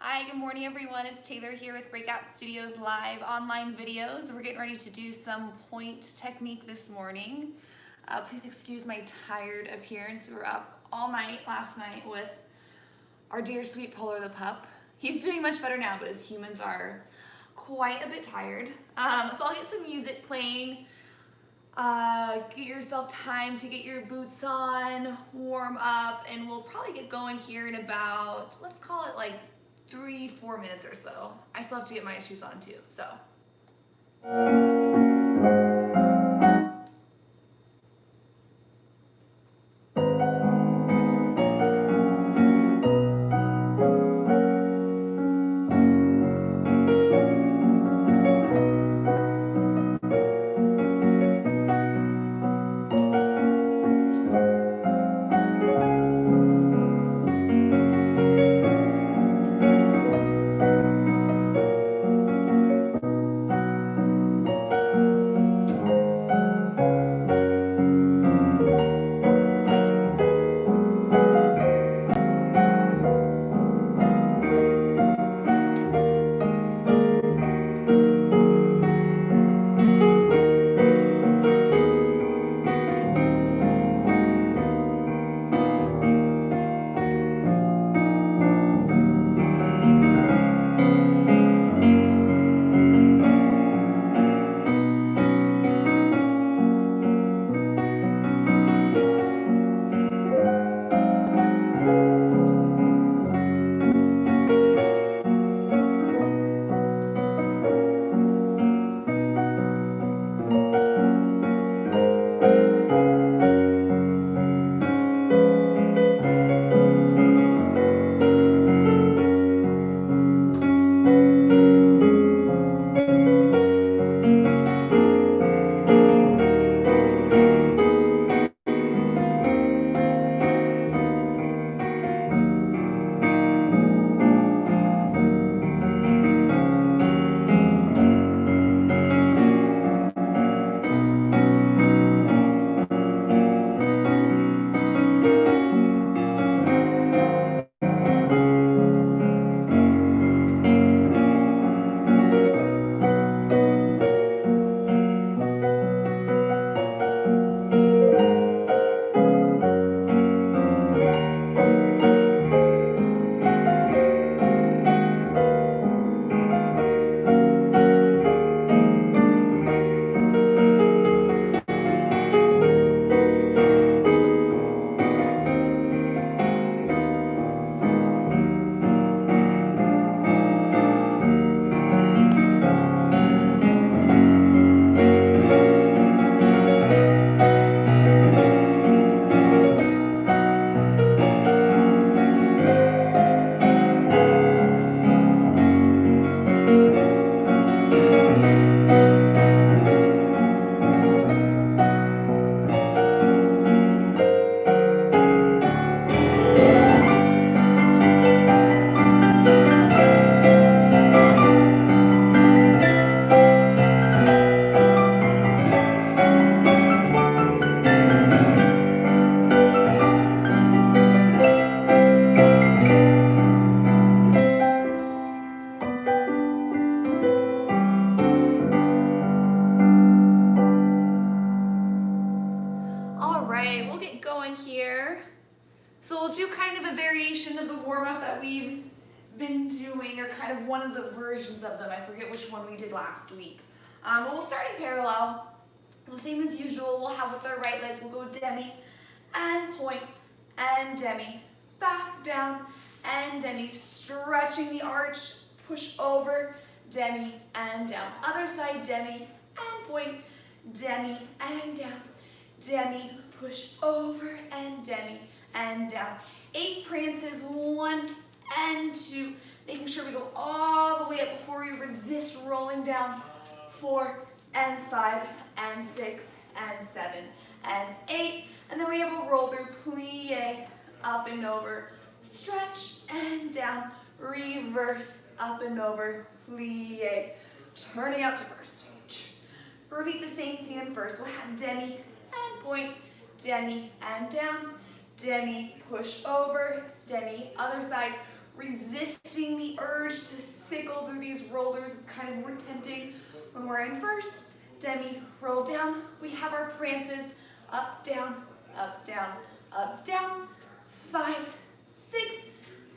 Hi, good morning everyone. It's Taylor here with BreakOut Studios live online videos. We're getting ready to do some pointe technique this morning. Please excuse my tired appearance. We were up all night last night with our dear sweet Polar the pup. He's doing much better now, but his humans are quite a bit tired. So I'll get some music playing. Get yourself time to get your boots on, warm up, and we'll probably get going here in about, let's call it like 3-4 minutes or so. I still have to get my shoes on too, so. We'll get going here. So we'll do kind of a variation of the warm-up that we've been doing, or kind of one of the versions of them. I forget which one we did last week. But we'll start in parallel. The same as usual, we'll have with our right leg, we'll go demi and point and demi, back down and demi, stretching the arch, push over, demi and down. Other side, demi and point, demi and down, demi, push over and demi and down. 8 prances, 1 and 2, making sure we go all the way up before we resist rolling down. 4 and 5 and 6 and 7 and 8, and then we have a roll through, plie, up and over, stretch and down, reverse, up and over, plie, turning out to first. Repeat the same thing in first. We'll have demi and point, demi and down, demi, push over, demi, other side, resisting the urge to cycle through these rollers. It's kind of more tempting when we're in first. Demi, roll down. We have our prances. Up, down, up, down, up, down. 5, 6,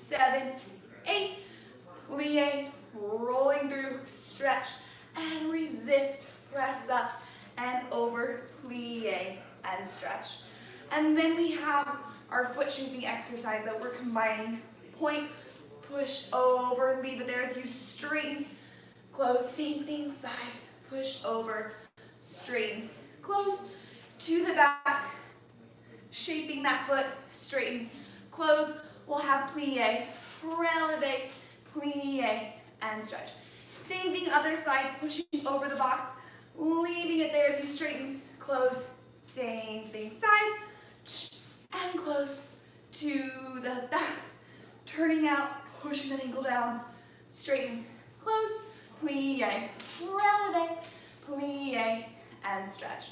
7, 8. Plie, rolling through, stretch, and resist. Press up and over, plie, and stretch. And then we have our foot shaping exercise that we're combining. Point, push over, leave it there as you straighten, close, same thing, side, push over, straighten, close, to the back, shaping that foot, straighten, close. We'll have plie, releve, plie, and stretch. Same thing, other side, pushing over the box, leaving it there as you straighten, close, same thing, side, and close, to the back, turning out, pushing the ankle down, straighten, close, plie, releve, plie, and stretch.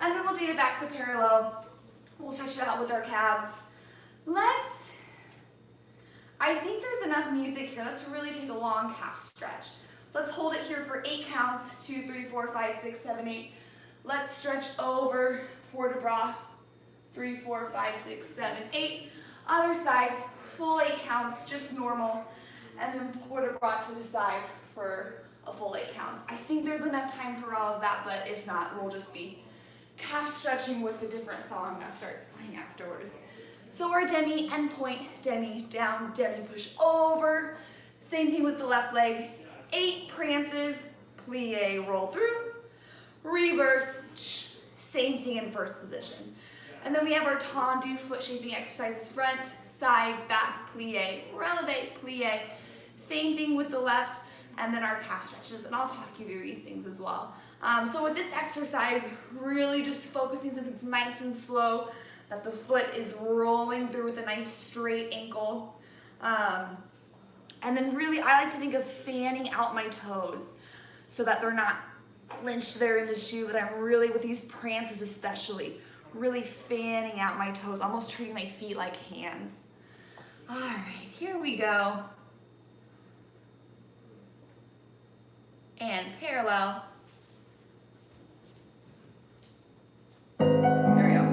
And then we'll take it back to parallel. We'll stretch it out with our calves. I think there's enough music here. Let's really take a long calf stretch. Let's hold it here for 8 counts, 2, 3, 4, 5, 6, 7, 8. Let's stretch over, port de bras, 3, 4, 5, 6, 7, 8. Other side, full 8 counts, just normal. And then port de bras to the side for a full 8 counts. I think there's enough time for all of that, but if not, we'll just be calf stretching with the different song that starts playing afterwards. So our demi and point, demi, down, demi, push over. Same thing with the left leg. 8 prances, plie, roll through, reverse, same thing in first position. And then we have our tendu foot shaping exercises, front, side, back, plie, releve, plie. Same thing with the left, and then our calf stretches, and I'll talk you through these things as well. So with this exercise, really just focusing, since it's nice and slow, that the foot is rolling through with a nice straight ankle. And then really, I like to think of fanning out my toes so that they're not clinched there in the shoe, but I'm really, with these prances especially, really fanning out my toes, almost treating my feet like hands. All right, here we go. And parallel. There we go.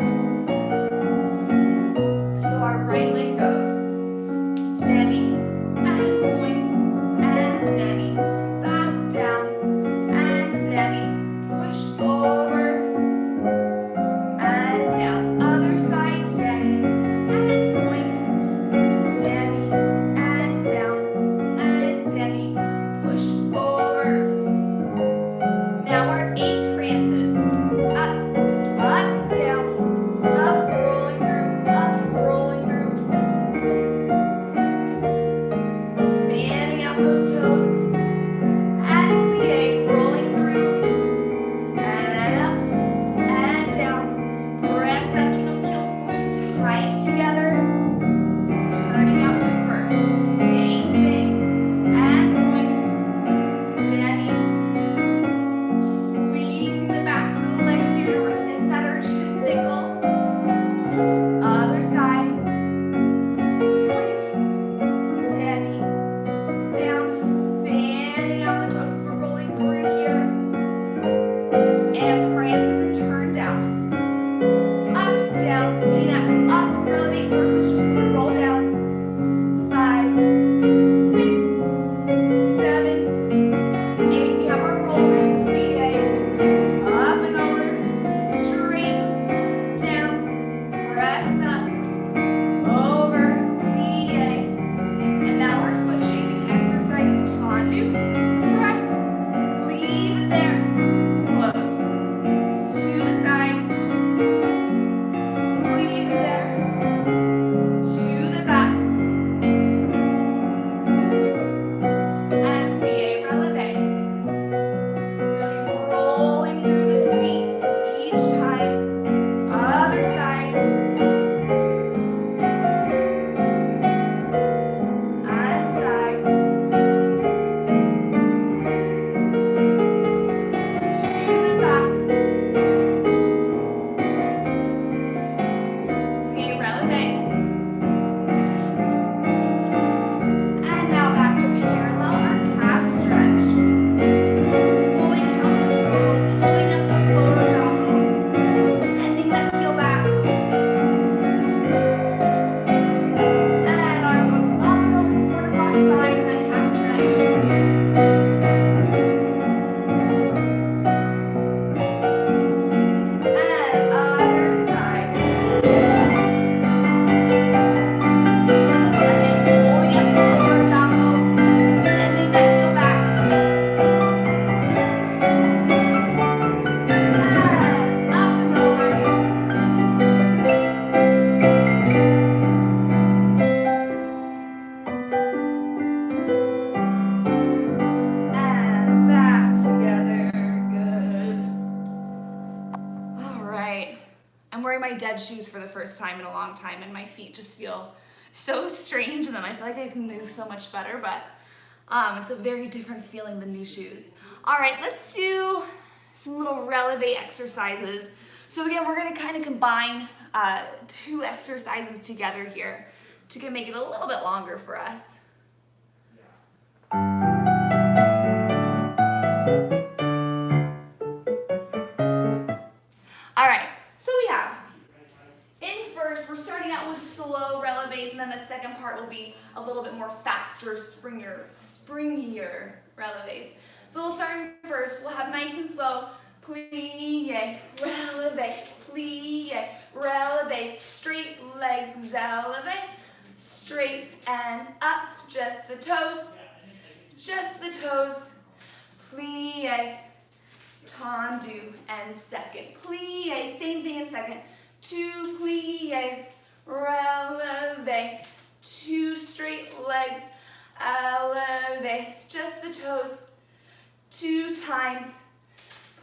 So our right leg goes demi, and point, and demi, back down, and demi, push over, and down. Other side, demi, and point, demi, and down, and demi, push over, my dead shoes for the first time in a long time, and my feet just feel so strange, and then I feel like I can move so much better, but it's a very different feeling than new shoes. All right, let's do some little releve exercises. So again, we're gonna kind of combine 2 exercises together here to make it a little bit longer for us. All right, so we have, first we're starting out with slow releves, and then the second part will be a little bit more faster, springier releves. So we'll start first, we'll have nice and slow, plie, releve, straight legs, elevate, straight and up, just the toes, plie, tendu, and second, plie, same thing in second, 2 plies, releve, 2 straight legs, elevate, just the toes, 2 times,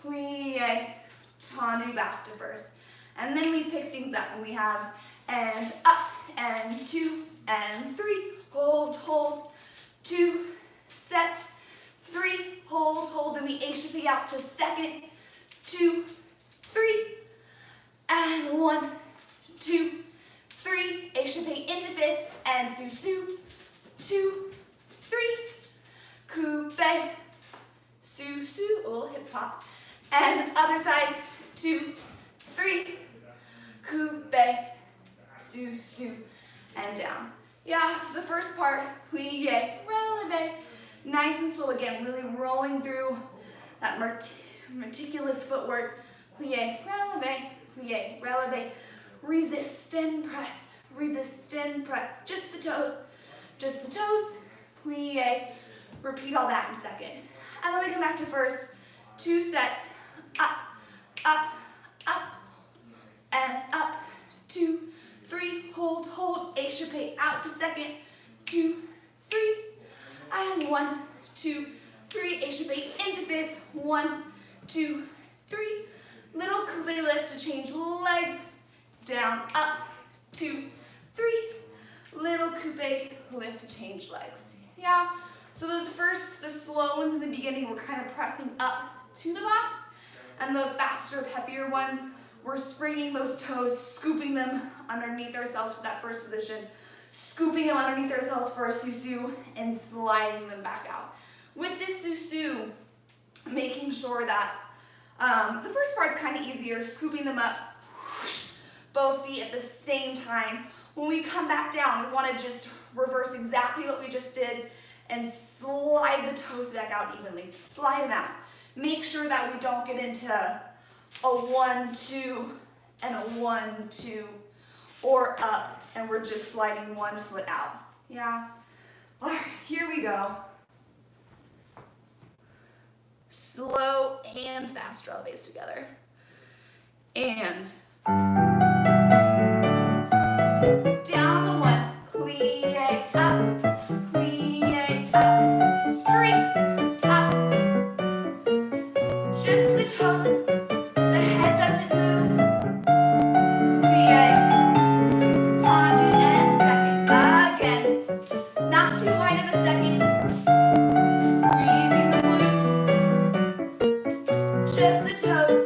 plie, tendu, back to first. And then we pick things up and we have and up and 2 and 3, hold, 2 sets, 3, hold, then we échappé out to second, 2, 3, and 1, 2, 3, échappé into fifth, and sous-sus, 2, 3, coupe, sous-sus, a little hip hop, and other side, 2, 3, coupe, sous-sus, and down. Yeah, so the first part, plie, releve, nice and slow again, really rolling through that meticulous footwork, plie, releve, resist and press, just the toes, plie, repeat all that in second. And then we come back to first, 2 sets, up, and up, 2, 3, hold, échappé out to second, 2, 3, and 1, 2, 3, échappé into fifth, 1, 2, 3, little coupe lift to change legs, down, up, 2, 3, little coupe lift to change legs. Yeah, so those first, the slow ones in the beginning, we're kind of pressing up to the box, and the faster, peppier ones, we're springing those toes, scooping them underneath ourselves for that first position, scooping them underneath ourselves for a sous-sus, and sliding them back out. With this sous-sus, making sure that the first part's kind of easier, scooping them up, both feet at the same time. When we come back down, we want to just reverse exactly what we just did and slide the toes back out evenly. Slide them out. Make sure that we don't get into a 1, 2, and a 1, 2, or up, and we're just sliding one foot out. Yeah? All right, here we go. Slow and fast releves together. And down the 1, plie up, straight up, just the toes, the head doesn't move, plie, tendu, and second, again, not too wide of a second, squeezing the glutes, just the toes,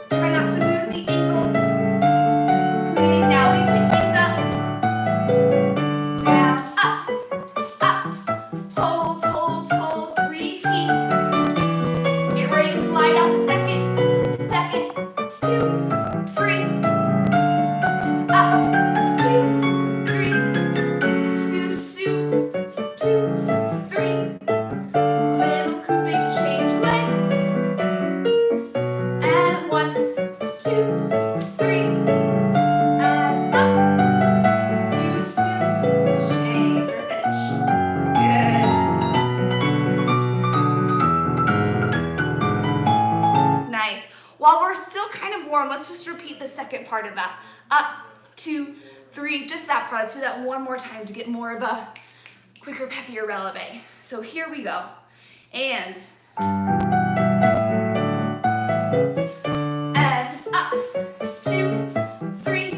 try not to move the ankles, plie, now we pick things up, down, up, hold, repeat, get ready to slide out to second, 2, 3, up, 2, 3, sous-sus, 2, 3, little coupe to change legs, and 1, 2, 3, and up, sous-sus, change or finish. Good. Nice. While we're still kind of warm, let's just repeat the second part of that. Up, 2, 3, just that part. Let's do that one more time to get more of a quicker, peppier releve. So here we go. And up, 2, 3,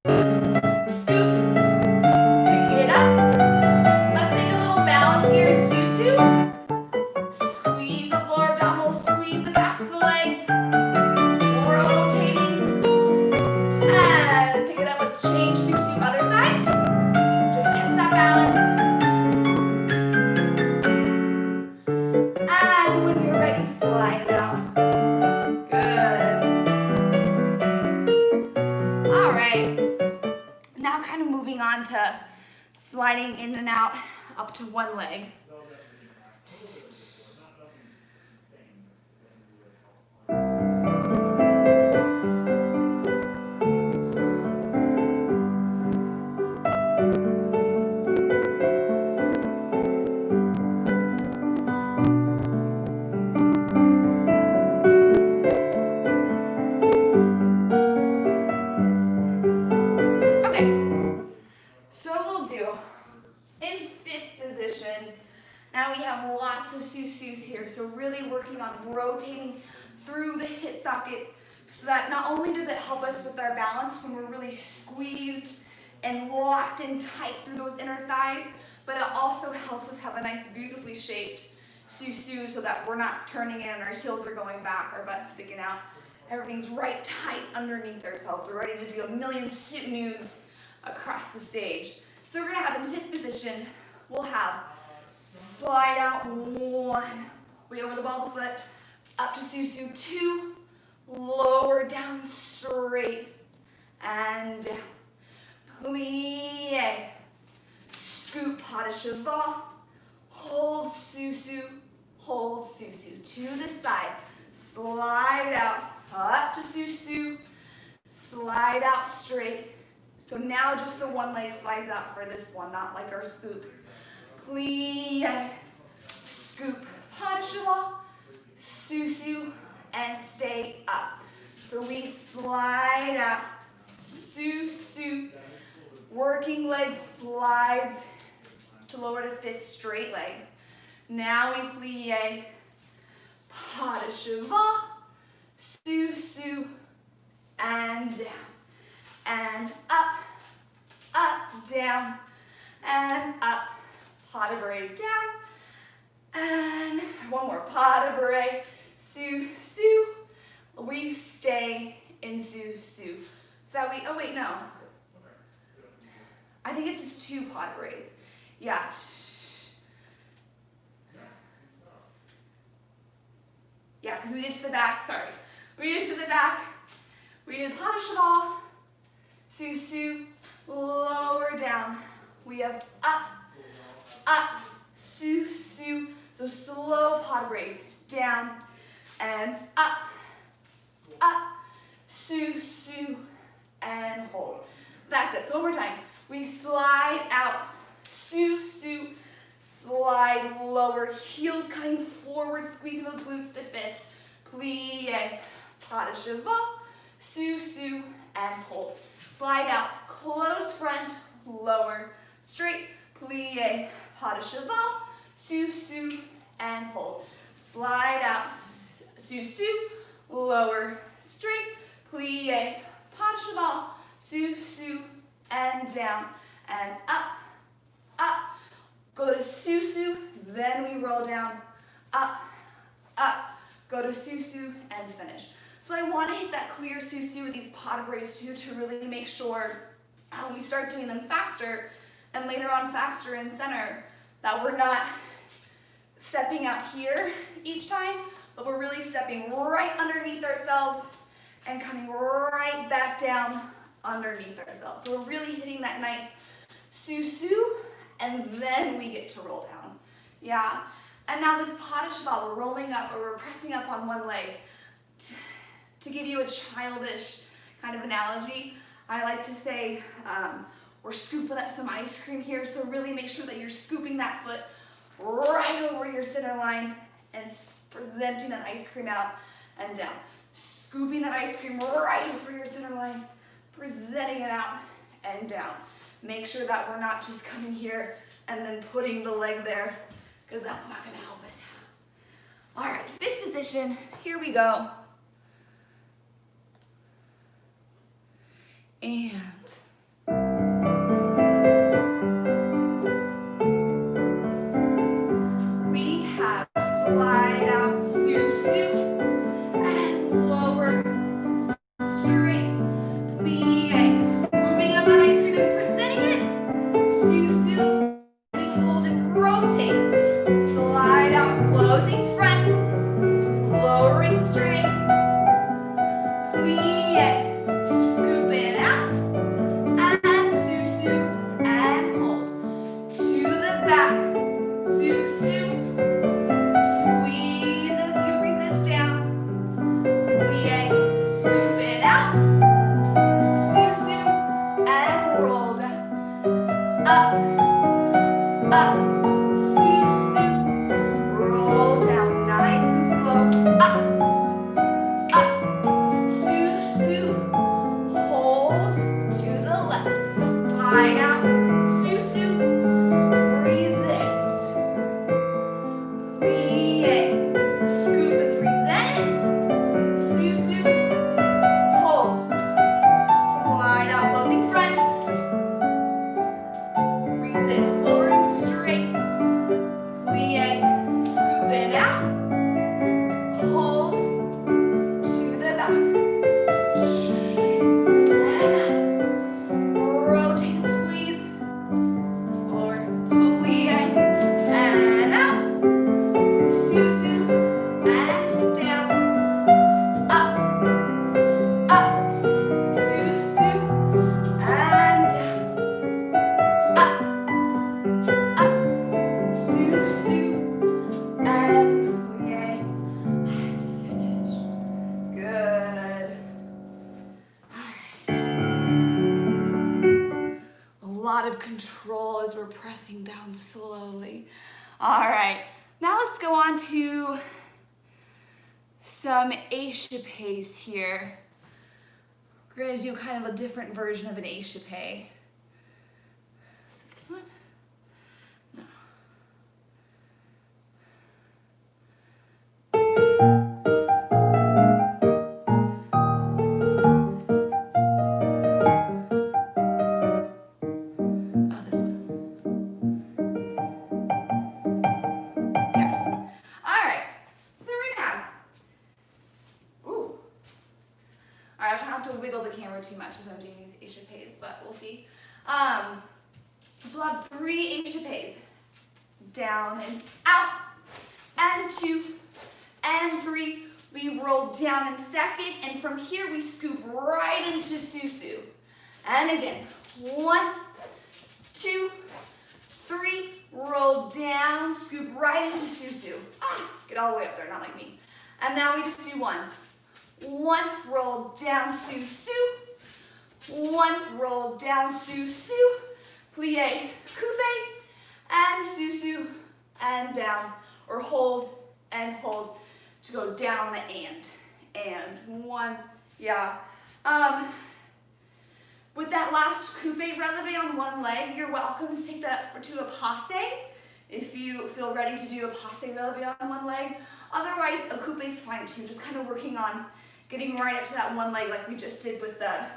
Scoop. Pick it up. Let's take a little balance here in Susu. Squeeze the floor abdominals, squeeze the backs of the legs. Rotating. And pick it up. Let's change Susu other side. Just test that balance. And when you're ready, slide it out. Good. All right. Now kind of moving on to sliding in and out up to one leg. So really working on rotating through the hip sockets so that not only does it help us with our balance when we're really squeezed and locked in tight through those inner thighs, but it also helps us have a nice beautifully shaped susu so that we're not turning in, our heels are going back, our butt's sticking out. Everything's right tight underneath ourselves. We're ready to do a million sinews across the stage. So we're gonna have in fifth position, we'll have slide out one, way over the ball of the foot, up to susu, two, lower down straight, and down. Plie, scoop, pas de cheval, hold susu, to the side, slide out, up to susu, slide out straight. So now just the one leg slides out for this one, not like our scoops. Plie, scoop, pas de cheval, susu, and stay up. So we slide out, susu, working leg slides to lower to fifth, straight legs. Now we plie, pas de cheval, susu, and down, and up, down, and up, pas de bourrée down, and one more, pas de bourrée, susu, we stay in susu. So that we, oh wait, no. I think it's just two pas de bourrées. Yeah. Yeah, because we did to the back, sorry. We did to the back, we did pas de cheval, susu, lower down. We have up, susu. So slow pas de bourrées, down, and up, susu, and hold. That's it, so one more time. We slide out, susu, slide lower, heels coming forward, squeezing those glutes to fifth. Plie, pas de cheval, susu, and hold. Slide out, close front, lower, straight, plie, pas de cheval, susu, and hold. Slide out, susu, lower, straight, plie, pas de cheval, susu, and down, and up, go to susu, then we roll down, up, go to susu, and finish. So I want to hit that clear susu with these pas de bourrées too to really make sure we start doing them faster, and later on faster in center, that we're not stepping out here each time, but we're really stepping right underneath ourselves and coming right back down underneath ourselves. So we're really hitting that nice susu, and then we get to roll down. Yeah. And now this pas de cheval, we're rolling up or we're pressing up on one leg. To give you a childish kind of analogy, I like to say we're scooping up some ice cream here, so really make sure that you're scooping that foot right over your center line and presenting that ice cream out and down. Scooping that ice cream right over your center line, presenting it out and down. Make sure that we're not just coming here and then putting the leg there, because that's not going to help us. All right, fifth position, here we go. And up, up, sue, sue, roll down nice and slow, up, up, sue, sue, hold to the left, slide out, sue, sue, resist, plie, scoop and present, sue, sue, hold, slide out, closing front, resist, lowering straight, plie, scoop it out, hold to the back, and up, rotate and squeeze, or plie, and out, sue, sue, and down, up, up, sue, sue, and down, up, up, sue, sue, and plie, and finish. Good. All right. A lot of control as we're pressing down slowly. All right. Now let's go on to some échappés here. We're going to do kind of a different version of an échappé. Is it this one? No. Oh, this one. Yeah. All right. So we're going to have, ooh. All right, I'll try not to wiggle the camera too much as I'm doing these échappés, but we'll see. So we'll have 3 échappés. Down and out, and 2, and 3. We roll down in second, and from here we scoop right into sue-sue. And again, 1, 2, 3, roll down, scoop right into sue-sue. Ah, get all the way up there, not like me. And now we just do 1. 1, roll down, sue-sue. 1, roll down, sue-sue. Plie, coupe, and sue-sue, and down, or hold, and hold, to go down the and 1, yeah. With that last coupe releve on one leg, you're welcome to take that to a passe, if you feel ready to do a passe releve on one leg. Otherwise, a coupe is fine too, just kind of working on getting right up to that one leg like we just did with the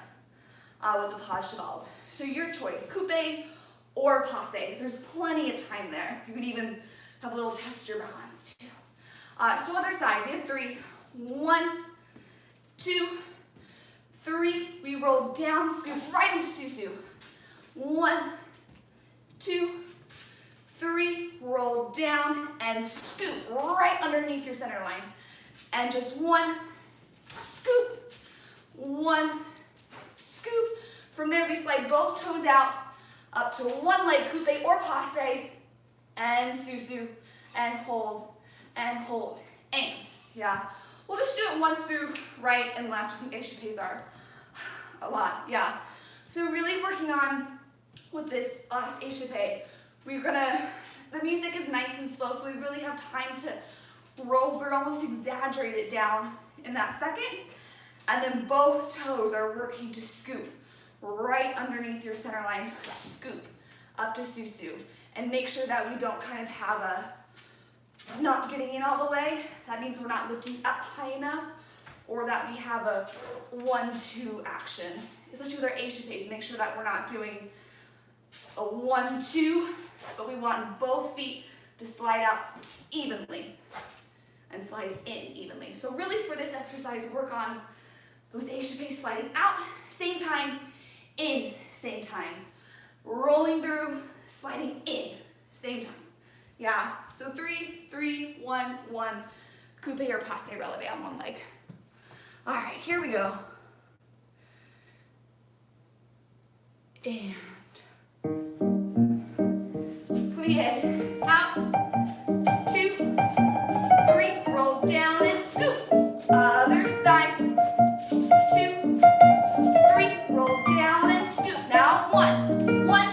pas chevals. So your choice, coupe or passe. There's plenty of time there. You could even have a little test your balance too. So other side, we have 3. 1, 2, 3. We roll down, scoop right into sue-sue. 1, 2, 3. Roll down and scoop right underneath your center line. And just 1, scoop, 1, scoop. From there, we slide both toes out up to one leg coupe or passe, and sue-sue, and hold, and yeah. We'll just do it once through right and left. I think échappés are a lot, yeah. So really working on with this last échappé, the music is nice and slow, so we really have time to roll through, almost exaggerate it down in that second. And then both toes are working to scoop right underneath your center line, scoop up to sue-sue. And make sure that we don't kind of have a not getting in all the way. That means we're not lifting up high enough, or that we have a 1-2 action. Especially with our échappés, make sure that we're not doing a 1-2, but we want both feet to slide out evenly and slide in evenly. So really for this exercise, work on those échappés sliding out, same time, in, same time. Rolling through, sliding in, same time. Yeah, so 3, 3, 1, 1, coupe or passe releve on one leg. All right, here we go. And plie, out, 2, 3, roll down and scoop. Other side, 2, 3, roll down and scoop. Now 1, 1,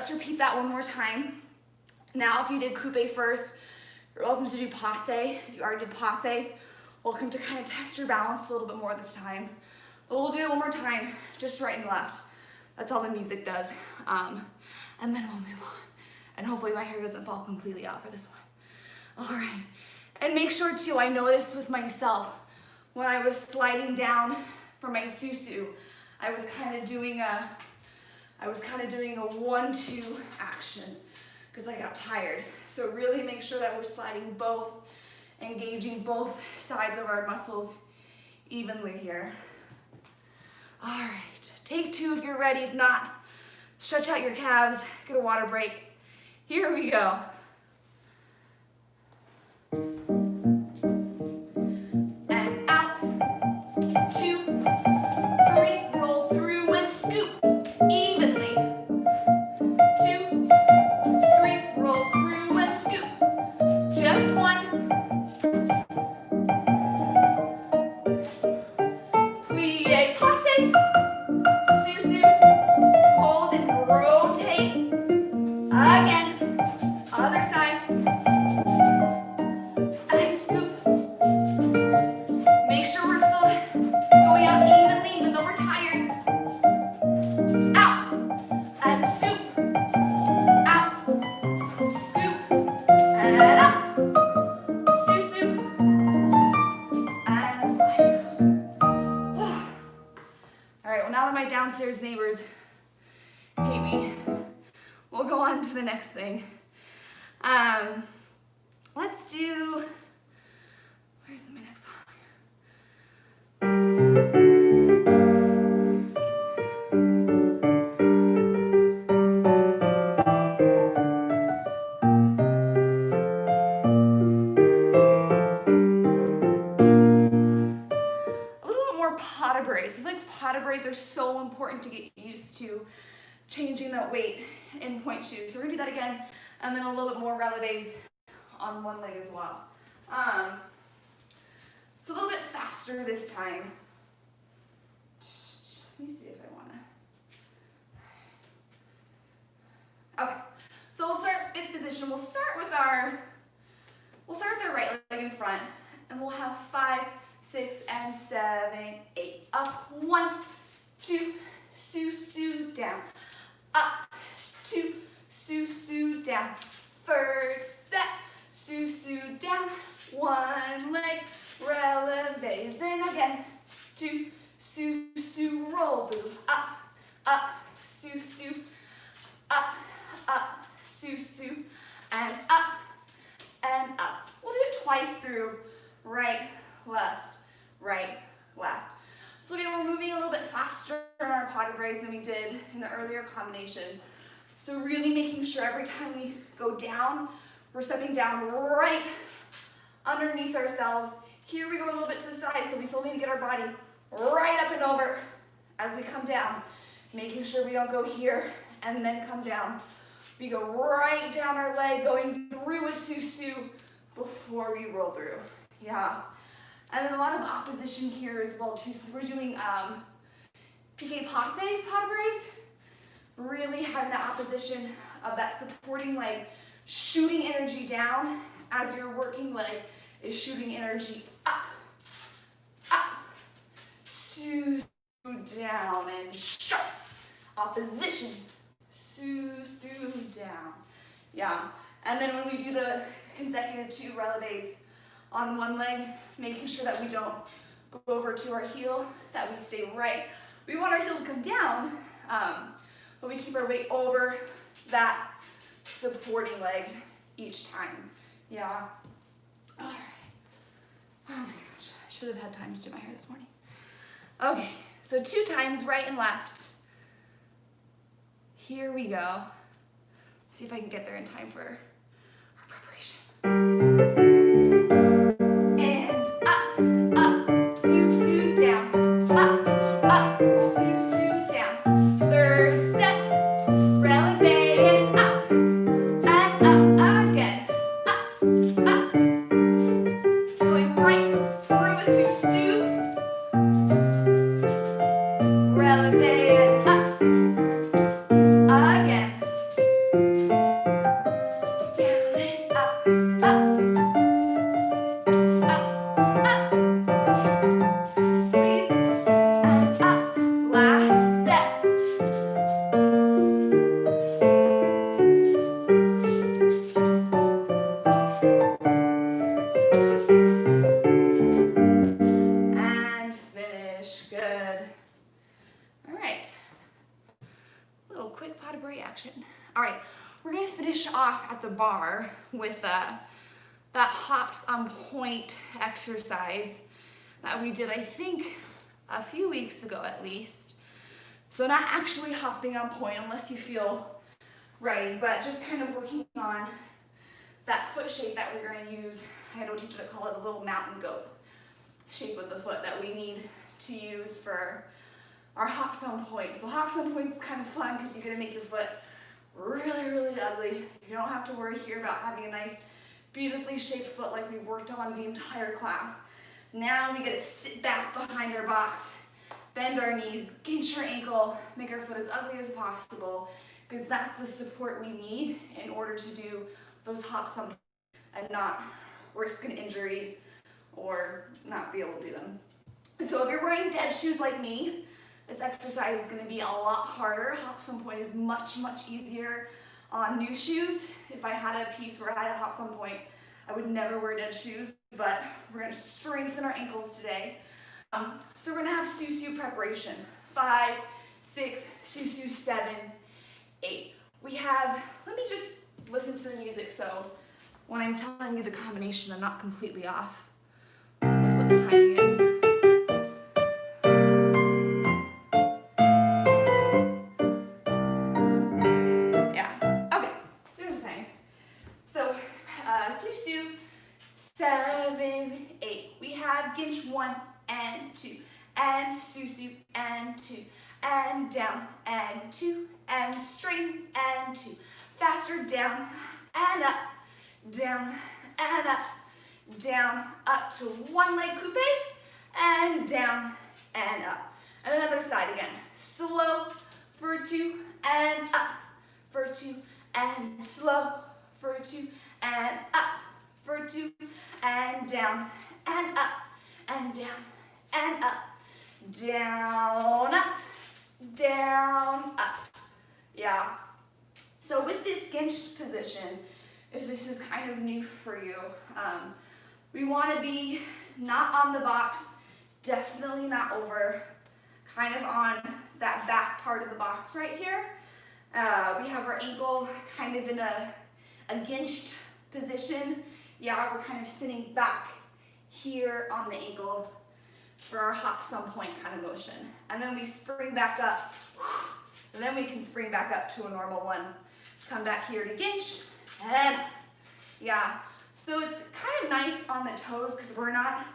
let's repeat that one more time. Now, if you did coupe first, you're welcome to do passe. If you already did passe, welcome to kind of test your balance a little bit more this time. But we'll do it one more time, just right and left. That's all the music does. And then we'll move on. And hopefully my hair doesn't fall completely out for this one. All right. And make sure too, I noticed with myself, when I was sliding down for my susu, I was kind of doing a 1-2 action because I got tired. So really make sure that we're sliding both, engaging both sides of our muscles evenly here. All right, take 2 if you're ready. If not, stretch out your calves, get a water break. Here we go. And out, 2, 3, roll through and scoop evenly. 2, 3, roll through and scoop. Just 1. Plie, passe, susu, hold and rotate. Again. Other side. And scoop. Make sure we're still going out evenly even though we're tired. Out. And scoop. Out. Scoop. And up. Susu. And slide. Alright, well now that my downstairs neighbors hate me, we'll go on to the next thing. Let's do, where's my next song? A little bit more pas de bras. I feel like pas de bras are so important to get used to changing that weight in pointe shoes. So we're gonna do that again, and then a little bit more relevés on one leg as well. So a little bit faster this time. Let me see if I wanna. Okay, so we'll start 5th position. We'll start with our right leg in front, and we'll have 5, 6, and 7, 8. Up, 1, 2, susu, down. Up, 2, susu, down. 3rd set, susu, down. 1 leg, relevés, and again. 2, susu, roll through. Up, susu, up, susu, and up, and up. We'll do it twice through. Right, left, right, left. So again, we're moving a little bit faster in our pas de bras than we did in the earlier combination. So really making sure every time we go down, we're stepping down right underneath ourselves. Here we go a little bit to the side, so we still need to get our body right up and over as we come down. Making sure we don't go here and then come down. We go right down our leg, going through a susu before we roll through. Yeah. And then a lot of opposition here as well too. So we're doing piqué passe pas de bras. Really having that opposition of that supporting leg, shooting energy down as your working leg is shooting energy up, susu down and sharp. Opposition, susu down. Yeah. And then when we do the consecutive 2 relevés on one leg, making sure that we don't go over to our heel, that we stay right. We want our heel to come down, but we keep our weight over that supporting leg each time. Yeah. All right. Oh my gosh, I should have had time to do my hair this morning. Okay, so 2 times right and left. Here we go. Let's see if I can get there in time for our preparation. And up, susu down. Up, susu down. 3rd set, releve and up again. Up. Going right through a susu. Releve and up. Again. bar with that hops on point exercise that we did, I think, a few weeks ago at least. So not actually hopping on point unless you feel ready, but just kind of working on that foot shape that we're going to use. I had a teacher to call it a little mountain goat shape of the foot that we need to use for our hops on point. So hops on point is kind of fun because you're going to make your foot really, really ugly. You don't have to worry here about having a nice, beautifully shaped foot like we worked on the entire class. Now we get to sit back behind our box, bend our knees, ginch our ankle, make our foot as ugly as possible, because that's the support we need in order to do those hops on and not risk an injury or not be able to do them. So if you're wearing dead shoes like me, this exercise is going to be a lot harder. Hops on point is much, much easier on new shoes. If I had a piece where I had a hops on point, I would never wear dead shoes, but we're going to strengthen our ankles today. So we're going to have Susu preparation. 5, 6, Susu 7, 8. We have, let me just listen to the music so when I'm telling you the combination, I'm not completely off with what the timing is. Yeah, okay, there's the timing. So, Susu 7, 8. We have Ginch 1 and 2, and Susu and 2, and down and 2, and string and 2. Faster, down and up, down and up, down, up to one leg coupe, and down and up. And another side again. Slow for 2 and up for 2, and slow for 2 and up for 2, and down and up and down and up, down, up, down, up. Yeah. So with this ginched position, if this is kind of new for you, we want to be not on the box, definitely not over, kind of on that back part of the box right here. We have our ankle kind of in a ginched position. Yeah, we're kind of sitting back here on the ankle for our hops on point kind of motion. And then we spring back up, and then we can spring back up to a normal one. Come back here to ginch, and yeah. So it's kind of nice on the toes because we're not,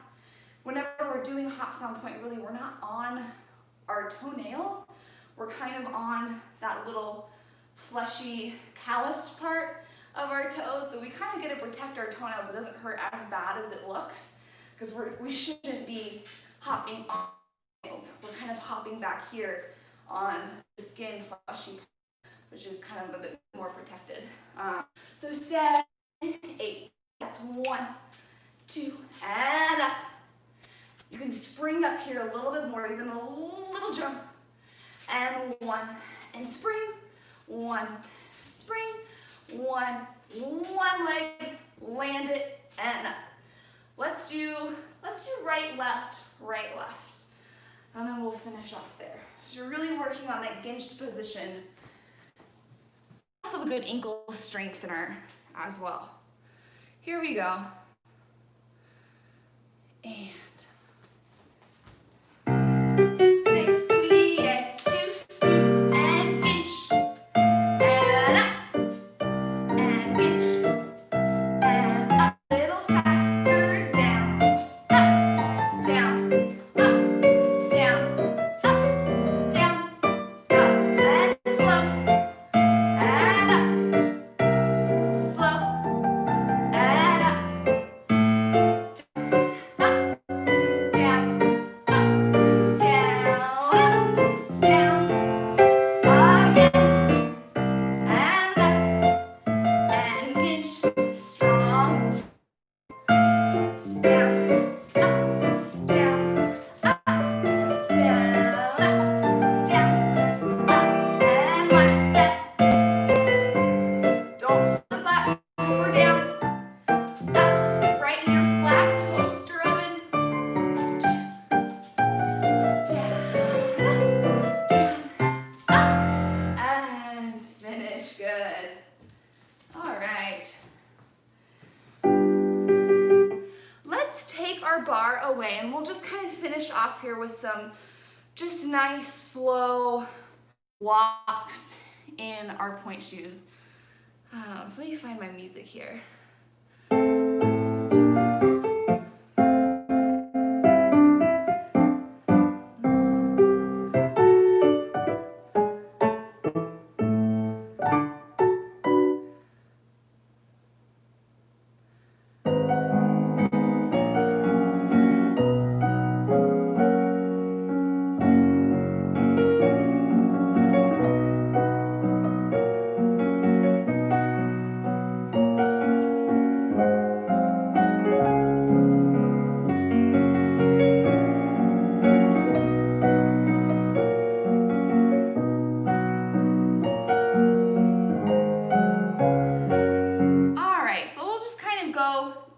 whenever we're doing hops on point, really we're not on our toenails. We're kind of on that little fleshy, calloused part of our toes. So we kind of get to protect our toenails. It doesn't hurt as bad as it looks because we shouldn't be hopping on nails. We're kind of hopping back here on the skin fleshy part, which is kind of a bit more protected. So 7, 8. That's 1, 2, and up. You can spring up here a little bit more, even a little jump. And 1, and spring. 1, spring. 1, one leg, land it, and up. Let's do right, left, and then we'll finish off there. So you're really working on that ginched position. Also a good ankle strengthener as well. Here we go. And 6, we get Susu and ginch, and up, and ginch, and up a little faster, down, up, down, up, down, up, down, up, and slow, and up, slow, and up, away, and we'll just kind of finish off here with some just nice slow walks in our Pointe shoes. So let me find my music here.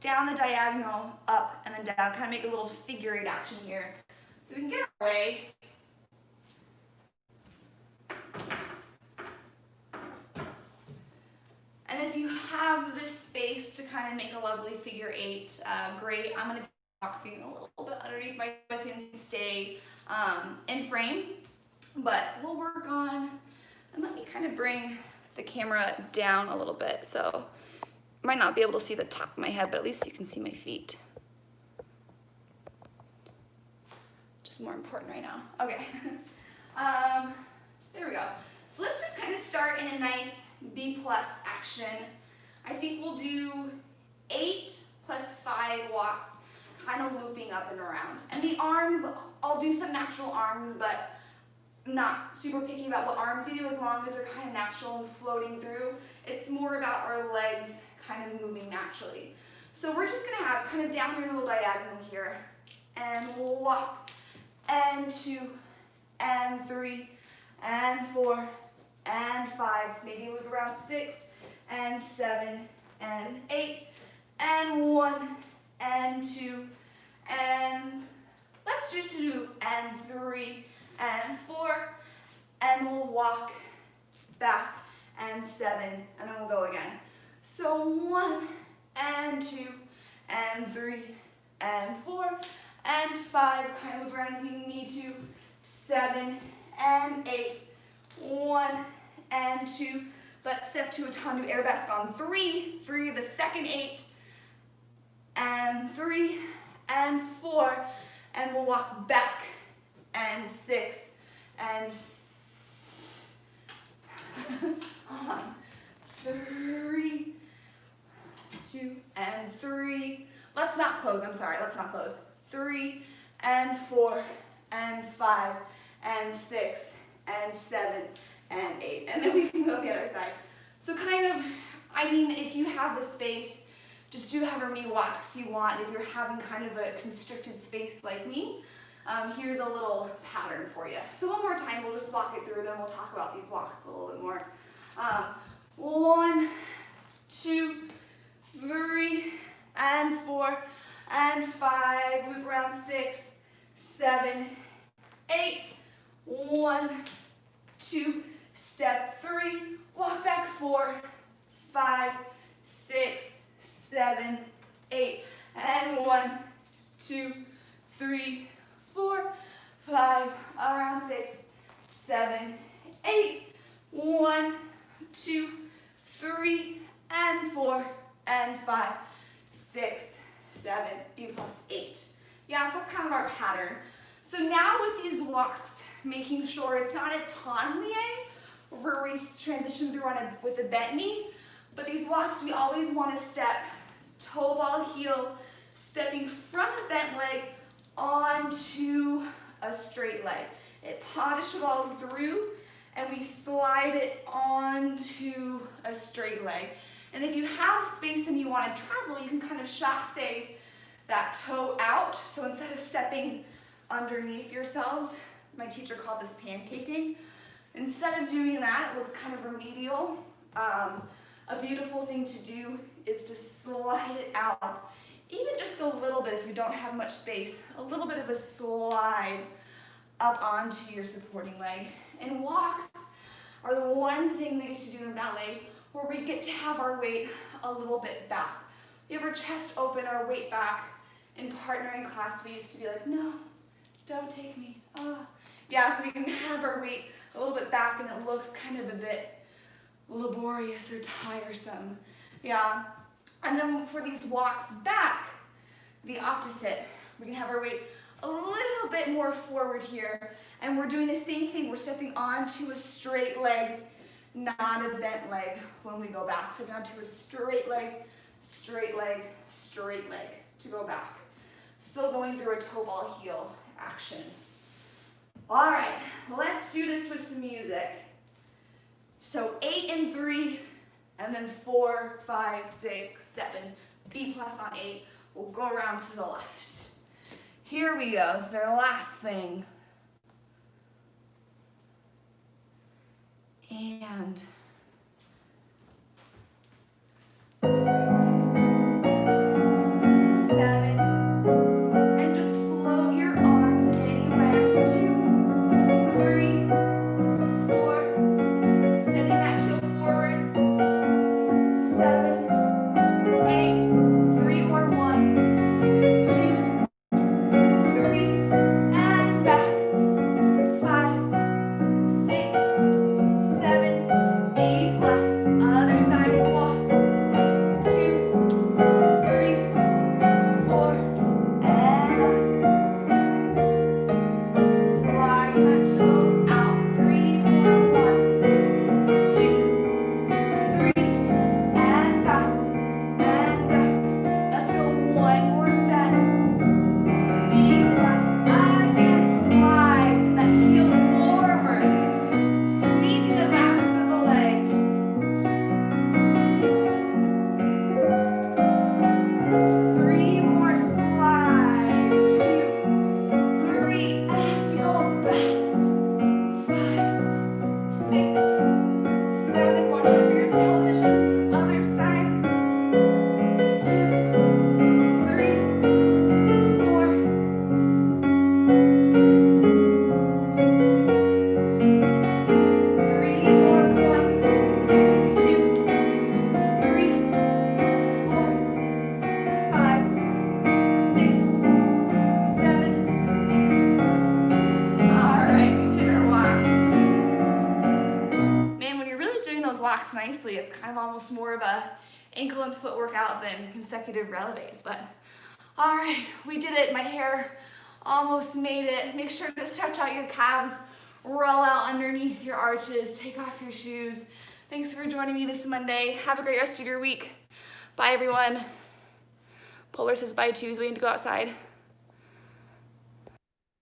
Down the diagonal, up, and then down, kind of make a little figure eight action here. So we can get our way. And if you have this space to kind of make a lovely figure eight, great. I'm going to be walking a little bit underneath my so I can stay in frame, but we'll work on, and let me kind of bring the camera down a little bit. So might not be able to see the top of my head, but at least you can see my feet. Just more important right now. Okay. There we go. So let's just kind of start in a nice B+ action. I think we'll do 8 + 5 walks, kind of looping up and around. And the arms, I'll do some natural arms, but not super picky about what arms you do as long as they're kind of natural and floating through. It's more about our legs kind of moving naturally. So we're just gonna have kind of down your little diagonal here, and walk, and 2, and 3, and 4, and 5, maybe loop around 6, and 7, and 8, and 1, and 2, and let's just do, and 3, and 4, and we'll walk back, and 7, and then we'll go again. So 1, and 2, and 3, and 4, and 5, kind of loop around if you need to, 7, and 8, 1, and 2, let's step to a tendu arabesque on 3, the second 8, and 3, and 4, and we'll walk back, and 6, and 3, 2, and 3. Let's not close, I'm sorry, let's not close. 3, and 4, and 5, and 6, and 7, and 8. And then we can go to the other side. So kind of, I mean, if you have the space, just do however many walks you want. If you're having kind of a constricted space like me, here's a little pattern for you. So one more time, we'll just walk it through, then we'll talk about these walks a little bit more. 1, 2, 3, and 4, and 5, loop around 6, 7, 8, 1, 2, step 3, walk back 4, 5, 6, 7, 8, and 1, 2, 3, 4, 5, around 6, 7, 8, 1, 2, 3, and 4, and 5, 6, 7, B + 8. Yeah, so that's kind of our pattern. So now with these walks, making sure it's not a ton plie where we transition through with a bent knee, but these walks we always want to step toe ball heel, stepping from a bent leg onto a straight leg. It pas de cheval's through, and we slide it onto a straight leg. And if you have space and you want to travel, you can kind of chasse that toe out. So instead of stepping underneath yourselves, my teacher called this pancaking. Instead of doing that, it looks kind of remedial. A beautiful thing to do is to slide it out, even just a little bit if you don't have much space, a little bit of a slide up onto your supporting leg. And walks are the one thing we get to do in ballet where we get to have our weight a little bit back. We have our chest open, our weight back, In partnering class, we used to be like, no, don't take me. Oh. Yeah, so we can have our weight a little bit back and it looks kind of a bit laborious or tiresome. Yeah. And then for these walks back, the opposite. We can have our weight a little bit more forward here. And we're doing the same thing. We're stepping onto a straight leg, not a bent leg when we go back. Stepping onto a straight leg, straight leg, straight leg to go back. Still going through a toe ball heel action. All right, let's do this with some music. So 8 and 3, and then 4, 5, 6, 7. B plus on 8. We'll go around to the left. Here we go. This is our last thing. And 7. And just float your arms anywhere. 2, 3, 4. Sending that heel forward. 7, 8. 3 more. 1, 2, 3, and back. 5, 6, 7. B plus. Other side walk. 2, 3, 4, and slide that toe out. 3 more. 1, 2, 3, and back, and back. Let's go one more set. B plus. Again, slides and that heel forward. Squeezing the backs of the legs. 3 more, slide. 2, 3, and go back. 5, 6, 7. Watch out for your televisions. Other side. 2, 3, 4. 3 more. 1, 2, 3, 4, 5, 6, 7. All right, we did our walks. Man, when you're really doing those walks nicely, it's kind of almost more of a ankle and foot workout than consecutive releves. But all right, we did it. My hair almost made it. Make sure to stretch out your calves, roll out underneath your arches, take off your shoes. Thanks for joining me this Monday. Have a great rest of your week. Bye, everyone. Polar says bye too. He's waiting to go outside.